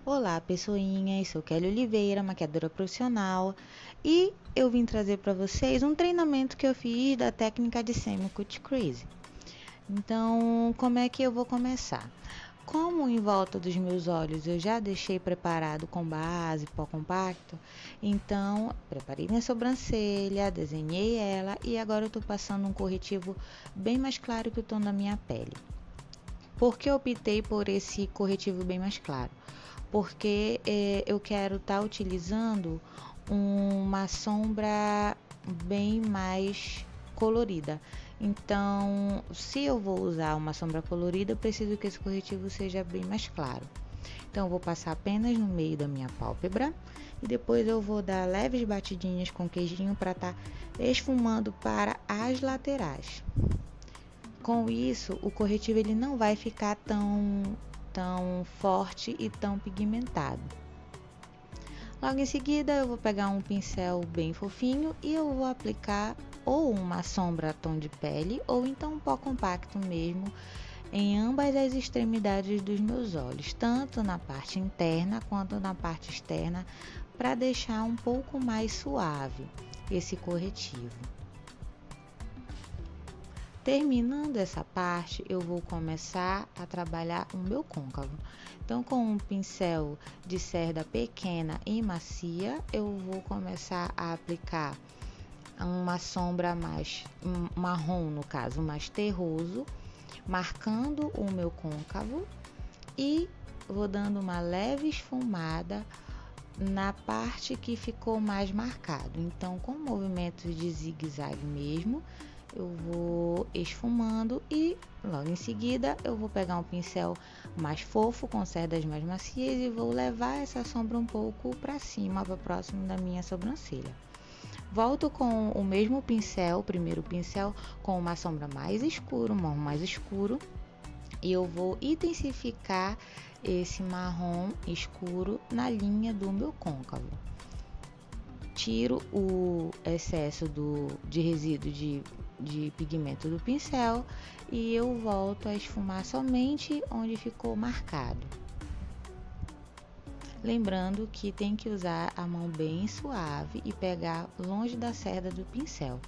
Olá, pessoinhas, sou Kelly Oliveira, maquiadora profissional, e eu vim trazer para vocês um treinamento que eu fiz da técnica de Semi-Cut Crease. Então, como é que eu vou começar? Como em volta dos meus olhos eu já deixei preparado com base, pó compacto, então preparei minha sobrancelha, desenhei ela e agora eu estou passando um corretivo bem mais claro que o tom da minha pele. Por que eu optei por esse corretivo bem mais claro? Porque eu quero estar utilizando uma sombra bem mais colorida. Então, se eu vou usar uma sombra colorida, eu preciso que esse corretivo seja bem mais claro. Então, eu vou passar apenas no meio da minha pálpebra e depois eu vou dar leves batidinhas com queijinho para estar esfumando para as laterais. Com isso, o corretivo ele não vai ficar tão forte e tão pigmentado. Logo em seguida, eu vou pegar um pincel bem fofinho e eu vou aplicar ou uma sombra tom de pele ou então um pó compacto mesmo em ambas as extremidades dos meus olhos, tanto na parte interna quanto na parte externa, para deixar um pouco mais suave esse corretivo. Terminando essa parte, eu vou começar a trabalhar o meu côncavo. Então, com um pincel de cerda pequena e macia, eu vou começar a aplicar uma sombra mais marrom, no caso, mais terroso, marcando o meu côncavo e vou dando uma leve esfumada na parte que ficou mais marcado. Então, com movimentos de zigue-zague mesmo, eu vou esfumando e logo em seguida eu vou pegar um pincel mais fofo com cerdas mais macias e vou levar essa sombra um pouco para cima, para próximo da minha sobrancelha. Volto com o mesmo pincel, o primeiro pincel, com uma sombra mais escura, um marrom mais escuro, e eu vou intensificar esse marrom escuro na linha do meu côncavo. Tiro o excesso de resíduo de pigmento do pincel e eu volto a esfumar somente onde ficou marcado. Lembrando que tem que usar a mão bem suave e pegar longe da cerda do pincel.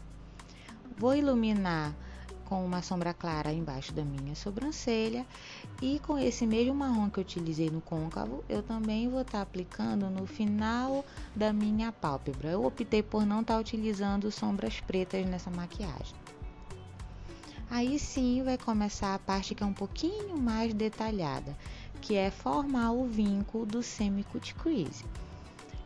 Vou iluminar com uma sombra clara embaixo da minha sobrancelha e com esse mesmo marrom que eu utilizei no côncavo, eu também vou estar aplicando no final da minha pálpebra. Eu optei por não estar utilizando sombras pretas nessa maquiagem. Aí sim vai começar a parte que é um pouquinho mais detalhada, que é formar o vinco do Semi-Cut Crease.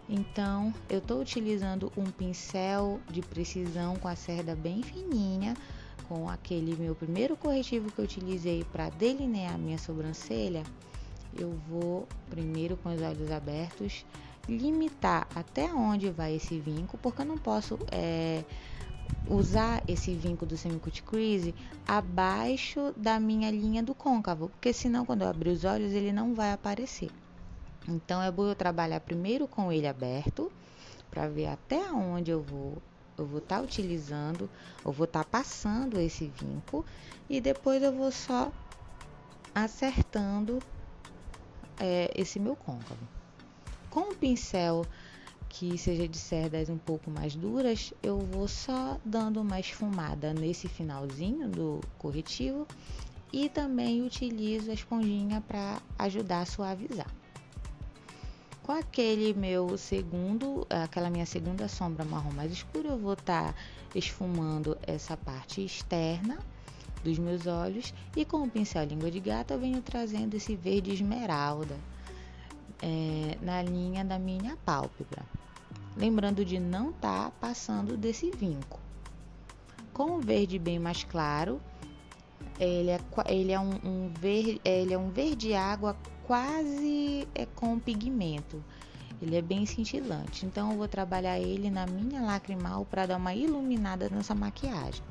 Então, eu estou utilizando um pincel de precisão com a cerda bem fininha, com aquele meu primeiro corretivo que eu utilizei para delinear minha sobrancelha. Eu vou primeiro com os olhos abertos limitar até onde vai esse vinco, porque eu não posso usar esse vinco do Semi-Cut Crease abaixo da minha linha do côncavo, porque senão quando eu abrir os olhos ele não vai aparecer. Então é bom eu trabalhar primeiro com ele aberto para ver até onde eu vou estar utilizando, eu vou estar passando esse vinco e depois eu vou só acertando esse meu côncavo. Com um pincel que seja de cerdas um pouco mais duras, eu vou só dando uma esfumada nesse finalzinho do corretivo e também utilizo a esponjinha para ajudar a suavizar. Com aquela minha segunda sombra marrom mais escura, eu vou estar esfumando essa parte externa dos meus olhos e com o pincel língua de gato eu venho trazendo esse verde esmeralda na linha da minha pálpebra. Lembrando de não estar passando desse vinco. Com o verde bem mais claro, ele é um verde água quase com pigmento. Ele é bem cintilante, então eu vou trabalhar ele na minha lacrimal para dar uma iluminada nessa maquiagem.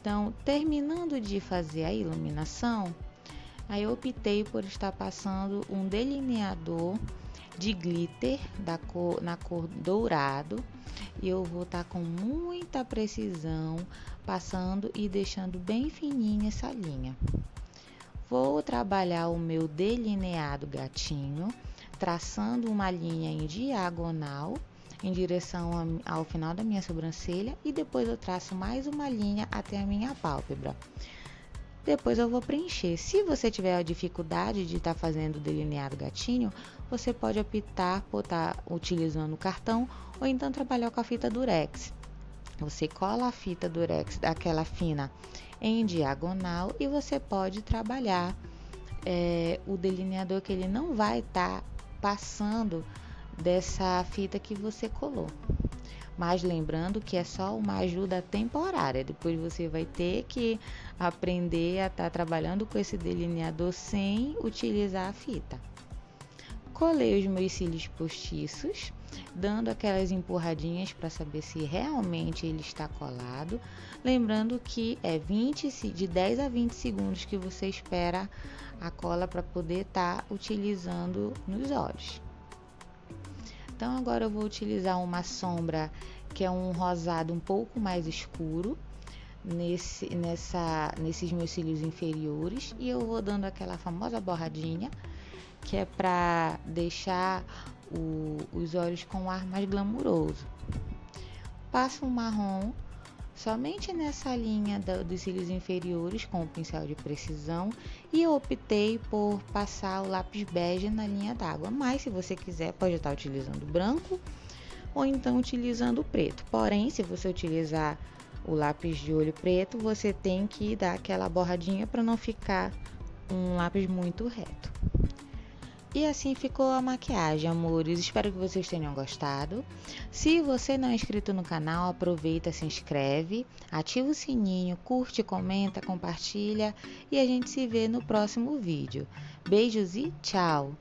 Então, terminando de fazer a iluminação, aí eu optei por estar passando um delineador de glitter na cor dourado e eu vou estar com muita precisão passando e deixando bem fininha essa linha. Vou trabalhar o meu delineado gatinho, traçando uma linha em diagonal em direção ao final da minha sobrancelha e depois eu traço mais uma linha até a minha pálpebra. Depois eu vou preencher. Se você tiver a dificuldade de estar fazendo o delineado gatinho, você pode optar por estar utilizando o cartão ou então trabalhar com a fita durex. Você cola a fita durex daquela fina em diagonal e você pode trabalhar o delineador, que ele não vai estar passando dessa fita que você colou. Mas lembrando que é só uma ajuda temporária, depois você vai ter que aprender a estar trabalhando com esse delineador sem utilizar a fita. Colei os meus cílios postiços, dando aquelas empurradinhas para saber se realmente ele está colado. Lembrando que é de 10 a 20 segundos que você espera a cola para poder estar utilizando nos olhos. Então agora eu vou utilizar uma sombra que é um rosado um pouco mais escuro nesses meus cílios inferiores e eu vou dando aquela famosa borradinha, que é para deixar os olhos com um ar mais glamuroso. Passo um marrom somente nessa linha dos cílios inferiores com o pincel de precisão e eu optei por passar o lápis bege na linha d'água, mas se você quiser pode estar utilizando o branco ou então utilizando o preto. Porém, se você utilizar o lápis de olho preto, você tem que dar aquela borradinha para não ficar um lápis muito reto. E assim ficou a maquiagem, amores. Espero que vocês tenham gostado. Se você não é inscrito no canal, aproveita, se inscreve, ativa o sininho, curte, comenta, compartilha e a gente se vê no próximo vídeo. Beijos e tchau!